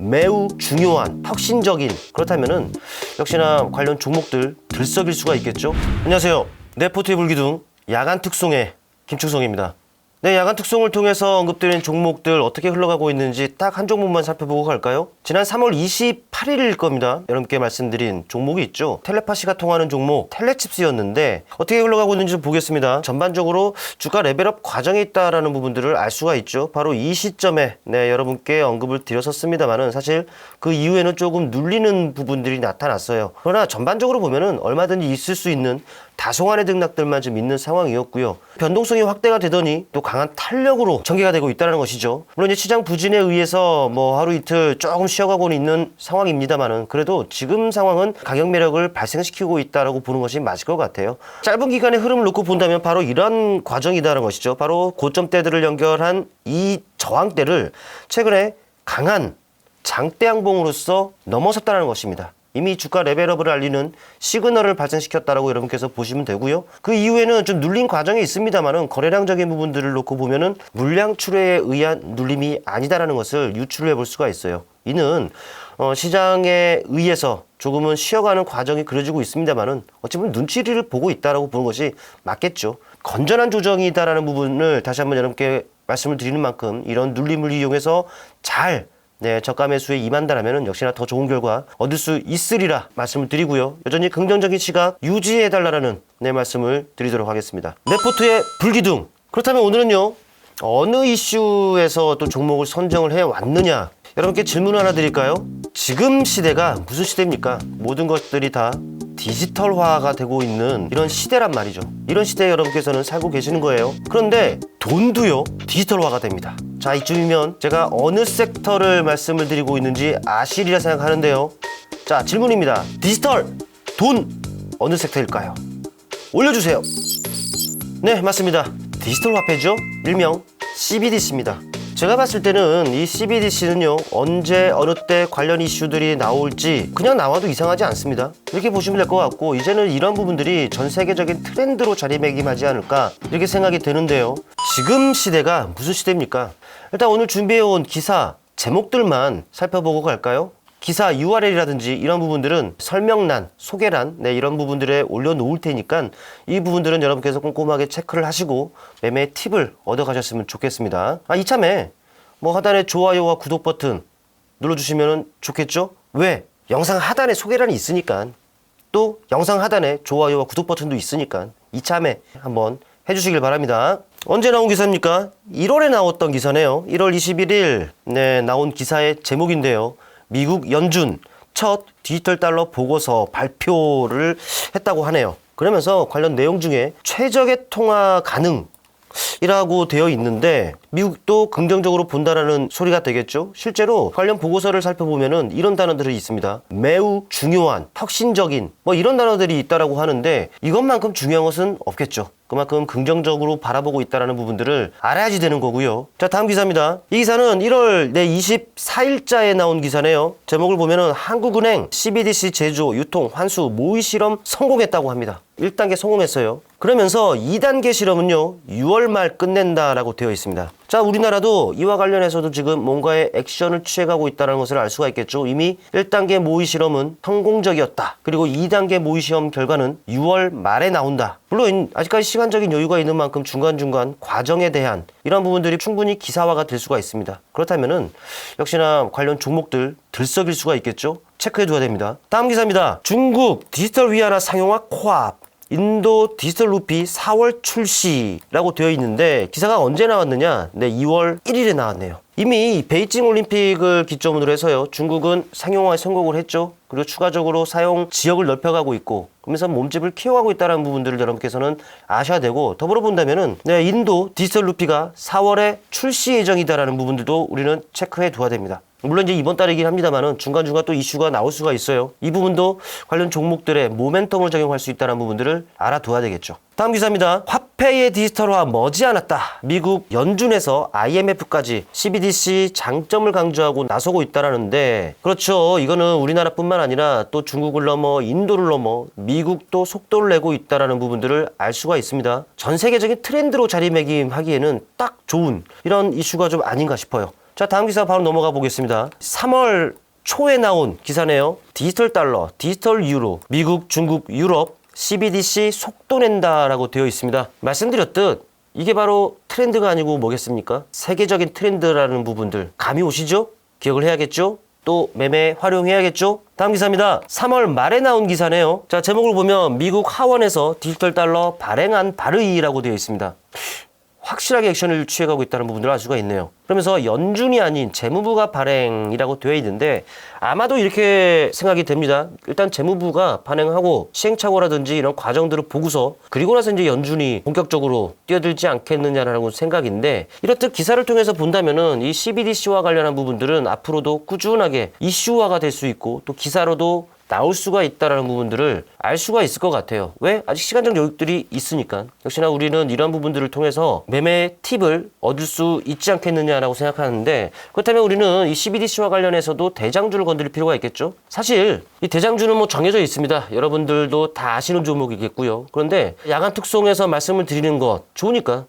매우 중요한 혁신적인, 그렇다면은 역시나 관련 종목들 들썩일 수가 있겠죠. 안녕하세요. 네포트의 불기둥 야간 특송의 김충성입니다. 네, 야간 특송을 통해서 언급드린 종목들 어떻게 흘러가고 있는지 딱 한 종목만 살펴보고 갈까요? 지난 3월 28일일 겁니다. 여러분께 말씀드린 종목이 있죠. 텔레파시가 통하는 종목 텔레칩스였는데 어떻게 흘러가고 있는지 좀 보겠습니다. 전반적으로 주가 레벨업 과정에 있다라는 부분들을 알 수가 있죠. 바로 이 시점에 여러분께 언급을 드렸었습니다만은 사실 그 이후에는 조금 눌리는 부분들이 나타났어요. 그러나 전반적으로 보면은 얼마든지 있을 수 있는 다소간의 등락들만 좀 있는 상황이었고요. 변동성이 확대가 되더니 또 강한 탄력으로 전개가 되고 있다는 것이죠. 물론 이제 시장 부진에 의해서 뭐 하루 이틀 조금 쉬어가고는 있는 상황입니다만은 그래도 지금 상황은 가격 매력을 발생시키고 있다라고 보는 것이 맞을 것 같아요. 짧은 기간의 흐름을 놓고 본다면 바로 이런 과정이다라는 것이죠. 바로 고점대들을 연결한 이 저항대를 최근에 강한 장대 양봉으로서 넘어섰다는 것입니다. 이미 주가 레벨업을 알리는 시그널을 발생시켰다라고 여러분께서 보시면 되고요. 그 이후에는 좀 눌린 과정이 있습니다만은 거래량적인 부분들을 놓고 보면은 물량 출회에 의한 눌림이 아니다라는 것을 유추를 해볼 수가 있어요. 이는 시장에 의해서 조금은 쉬어가는 과정이 그려지고 있습니다만은 어찌 보면 눈치를 보고 있다라고 보는 것이 맞겠죠. 건전한 조정이다라는 부분을 다시 한번 여러분께 말씀을 드리는 만큼 이런 눌림을 이용해서 잘 저가 매수에 임한다라면 역시나 더 좋은 결과 얻을 수 있으리라 말씀을 드리고요. 여전히 긍정적인 시각 유지해달라는 말씀을 드리도록 하겠습니다. 네포트의 불기둥. 그렇다면 오늘은요, 어느 이슈에서 또 종목을 선정을 해왔느냐, 여러분께 질문 하나 드릴까요? 지금 시대가 무슨 시대입니까? 모든 것들이 다 디지털화가 되고 있는 이런 시대란 말이죠. 이런 시대에 여러분께서는 살고 계시는 거예요. 그런데 돈도요, 디지털화가 됩니다. 자, 이쯤이면 제가 어느 섹터를 말씀을 드리고 있는지 아시리라 생각하는데요. 자, 질문입니다. 디지털, 돈, 어느 섹터일까요? 올려주세요. 네, 맞습니다. 디지털 화폐죠. 일명 CBDC입니다. 제가 봤을 때는 이 CBDC는요, 언제 어느 때 관련 이슈들이 나올지 그냥 나와도 이상하지 않습니다. 이렇게 보시면 될 것 같고, 이제는 이런 부분들이 전 세계적인 트렌드로 자리매김하지 않을까 이렇게 생각이 드는데요. 지금 시대가 무슨 시대입니까? 일단 오늘 준비해온 기사 제목들만 살펴보고 갈까요? 기사 URL이라든지 이런 부분들은 설명란, 소개란 이런 부분들에 올려놓을 테니까 이 부분들은 여러분께서 꼼꼼하게 체크를 하시고 매매 팁을 얻어가셨으면 좋겠습니다. 이참에 하단에 좋아요와 구독 버튼 눌러주시면 좋겠죠? 왜? 영상 하단에 소개란이 있으니까, 또 영상 하단에 좋아요와 구독 버튼도 있으니까 이참에 한번 해주시길 바랍니다. 언제 나온 기사입니까? 1월에 나왔던 기사네요. 1월 21일 나온 기사의 제목인데요. 미국 연준 첫 디지털 달러 보고서 발표를 했다고 하네요. 그러면서 관련 내용 중에 최적의 통화 가능이라고 되어 있는데 미국도 긍정적으로 본다라는 소리가 되겠죠. 실제로 관련 보고서를 살펴보면은 이런 단어들이 있습니다. 매우 중요한, 혁신적인 이런 단어들이 있다라고 하는데 이것만큼 중요한 것은 없겠죠. 그만큼 긍정적으로 바라보고 있다는 부분들을 알아야지 되는 거고요. 자, 다음 기사입니다. 이 기사는 1월 24일자에 나온 기사네요. 제목을 보면은 한국은행 CBDC 제조, 유통, 환수, 모의 실험 성공했다고 합니다. 1단계 성공했어요. 그러면서 2단계 실험은요, 6월 말 끝낸다라고 되어 있습니다. 자, 우리나라도 이와 관련해서도 지금 뭔가의 액션을 취해가고 있다는 것을 알 수가 있겠죠. 이미 1단계 모의 실험은 성공적이었다. 그리고 2단계 모의 시험 결과는 6월 말에 나온다. 물론 아직까지 시간적인 여유가 있는 만큼 중간중간 과정에 대한 이런 부분들이 충분히 기사화가 될 수가 있습니다. 그렇다면은 역시나 관련 종목들 들썩일 수가 있겠죠. 체크해둬야 됩니다. 다음 기사입니다. 중국 디지털 위안화 상용화 코앞, 인도 디지털 루피 4월 출시라고 되어 있는데 기사가 언제 나왔느냐? 2월 1일에 나왔네요. 이미 베이징 올림픽을 기점으로 해서요, 중국은 상용화에 성공을 했죠. 그리고 추가적으로 사용 지역을 넓혀가고 있고, 그러면서 몸집을 키워가고 있다는 부분들을 여러분께서는 아셔야 되고, 더불어 본다면은 인도 디지털 루피가 4월에 출시 예정이다라는 부분들도 우리는 체크해 둬야 됩니다. 물론 이제 이번 달이긴 합니다만은 중간중간 또 이슈가 나올 수가 있어요. 이 부분도 관련 종목들의 모멘텀을 적용할 수 있다는 부분들을 알아둬야 되겠죠. 다음 기사입니다. 화폐의 디지털화 머지않았다. 미국 연준에서 IMF까지 CBDC 장점을 강조하고 나서고 있다라는데, 그렇죠. 이거는 우리나라뿐만 아니라 또 중국을 넘어 인도를 넘어 미국도 속도를 내고 있다라는 부분들을 알 수가 있습니다. 전 세계적인 트렌드로 자리매김하기에는 딱 좋은 이런 이슈가 좀 아닌가 싶어요. 자, 다음 기사 바로 넘어가 보겠습니다. 3월 초에 나온 기사네요. 디지털 달러, 디지털 유로, 미국, 중국, 유럽, CBDC 속도 낸다라고 되어 있습니다. 말씀드렸듯 이게 바로 트렌드가 아니고 뭐겠습니까? 세계적인 트렌드라는 부분들 감이 오시죠? 기억을 해야겠죠? 또 매매 활용해야겠죠? 다음 기사입니다. 3월 말에 나온 기사네요. 자, 제목을 보면 미국 하원에서 디지털 달러 발행안 발의라고 되어 있습니다. 확실하게 액션을 취해가고 있다는 부분들을 알 수가 있네요. 그러면서 연준이 아닌 재무부가 발행이라고 되어 있는데 아마도 이렇게 생각이 됩니다. 일단 재무부가 발행하고 시행착오라든지 이런 과정들을 보고서 그리고 나서 이제 연준이 본격적으로 뛰어들지 않겠느냐라는 생각인데, 이렇듯 기사를 통해서 본다면은 이 CBDC와 관련한 부분들은 앞으로도 꾸준하게 이슈화가 될 수 있고 또 기사로도 나올 수가 있다라는 부분들을 알 수가 있을 것 같아요. 왜? 아직 시간적 여유들이 있으니까. 역시나 우리는 이러한 부분들을 통해서 매매 팁을 얻을 수 있지 않겠느냐라고 생각하는데, 그렇다면 우리는 이 CBDC와 관련해서도 대장주를 건드릴 필요가 있겠죠. 사실 이 대장주는 뭐 정해져 있습니다. 여러분들도 다 아시는 종목이겠고요. 그런데 야간 특송에서 말씀을 드리는 것 좋으니까.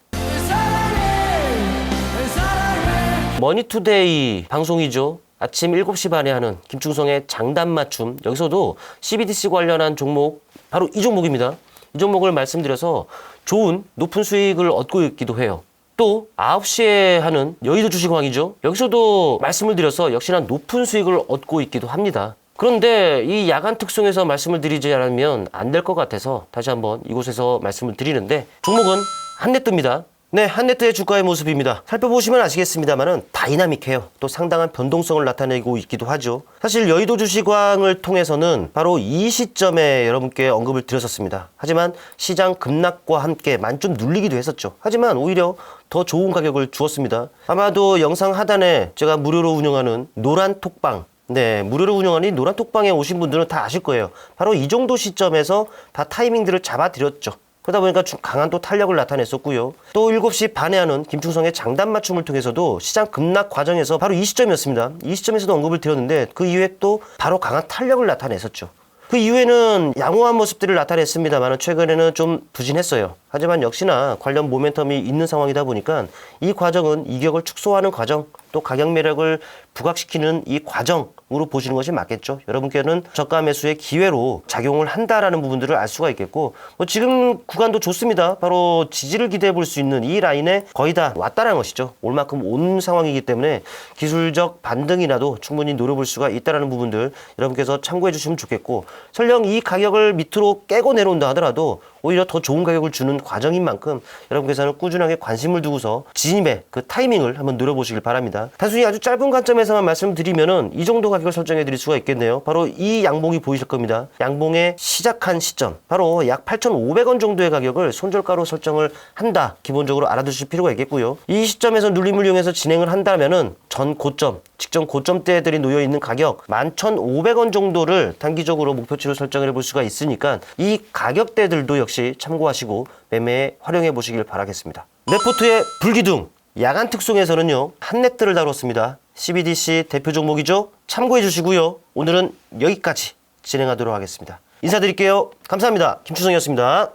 머니투데이 방송이죠. 아침 7시 반에 하는 김충성의 장단 맞춤, 여기서도 CBDC 관련한 종목, 바로 이 종목입니다. 이 종목을 말씀드려서 좋은 높은 수익을 얻고 있기도 해요. 또 9시에 하는 여의도 주식왕이죠. 여기서도 말씀을 드려서 역시나 높은 수익을 얻고 있기도 합니다. 그런데 이 야간 특송에서 말씀을 드리지 않으면 안 될 것 같아서 다시 한번 이곳에서 말씀을 드리는데, 종목은 한네뜨입니다. 네, 한네트의 주가의 모습입니다. 살펴보시면 아시겠습니다만은 다이나믹해요. 또 상당한 변동성을 나타내고 있기도 하죠. 사실 여의도 주식왕을 통해서는 바로 이 시점에 여러분께 언급을 드렸었습니다. 하지만 시장 급락과 함께 많이 좀 눌리기도 했었죠. 하지만 오히려 더 좋은 가격을 주었습니다. 아마도 영상 하단에 제가 무료로 운영하는 노란 톡방, 네, 무료로 운영하는 노란 톡방에 오신 분들은 다 아실 거예요. 바로 이 정도 시점에서 다 타이밍들을 잡아드렸죠. 그러다 보니까 강한 또 탄력을 나타냈었고요. 또 7시 반에 하는 김충성의 장단 맞춤을 통해서도 시장 급락 과정에서 바로 이 시점이었습니다. 이 시점에서도 언급을 드렸는데 그 이후에 또 바로 강한 탄력을 나타냈었죠. 그 이후에는 양호한 모습들을 나타냈습니다만 최근에는 좀 부진했어요. 하지만 역시나 관련 모멘텀이 있는 상황이다 보니까 이 과정은 이격을 축소하는 과정, 또 가격 매력을 부각시키는 이 과정으로 보시는 것이 맞겠죠. 여러분께는 저가 매수의 기회로 작용을 한다라는 부분들을 알 수가 있겠고, 뭐 지금 구간도 좋습니다. 바로 지지를 기대해 볼 수 있는 이 라인에 거의 다 왔다라는 것이죠. 올 만큼 온 상황이기 때문에 기술적 반등이라도 충분히 노려볼 수가 있다라는 부분들 여러분께서 참고해 주시면 좋겠고, 설령 이 가격을 밑으로 깨고 내려온다 하더라도 오히려 더 좋은 가격을 주는 과정인 만큼 여러분께서는 꾸준하게 관심을 두고서 진입의 그 타이밍을 한번 노려보시길 바랍니다. 단순히 아주 짧은 관점에서만 말씀드리면은 이 정도 가격을 설정해 드릴 수가 있겠네요. 바로 이 양봉이 보이실 겁니다. 양봉의 시작한 시점, 바로 약 8,500원 정도의 가격을 손절가로 설정을 한다. 기본적으로 알아두실 필요가 있겠고요. 이 시점에서 눌림을 이용해서 진행을 한다면은 전 고점, 직전 고점대들이 놓여 있는 가격 11,500원 정도를 단기적으로 목표치로 설정해 볼 수가 있으니까 이 가격대들도 역시 참고하시고 매매에 활용해 보시길 바라겠습니다. 네포트의 불기둥 야간 특송에서는요 한네트를 다뤘습니다. CBDC 대표 종목이죠. 참고해 주시고요. 오늘은 여기까지 진행하도록 하겠습니다. 인사드릴게요. 감사합니다. 김충성이었습니다.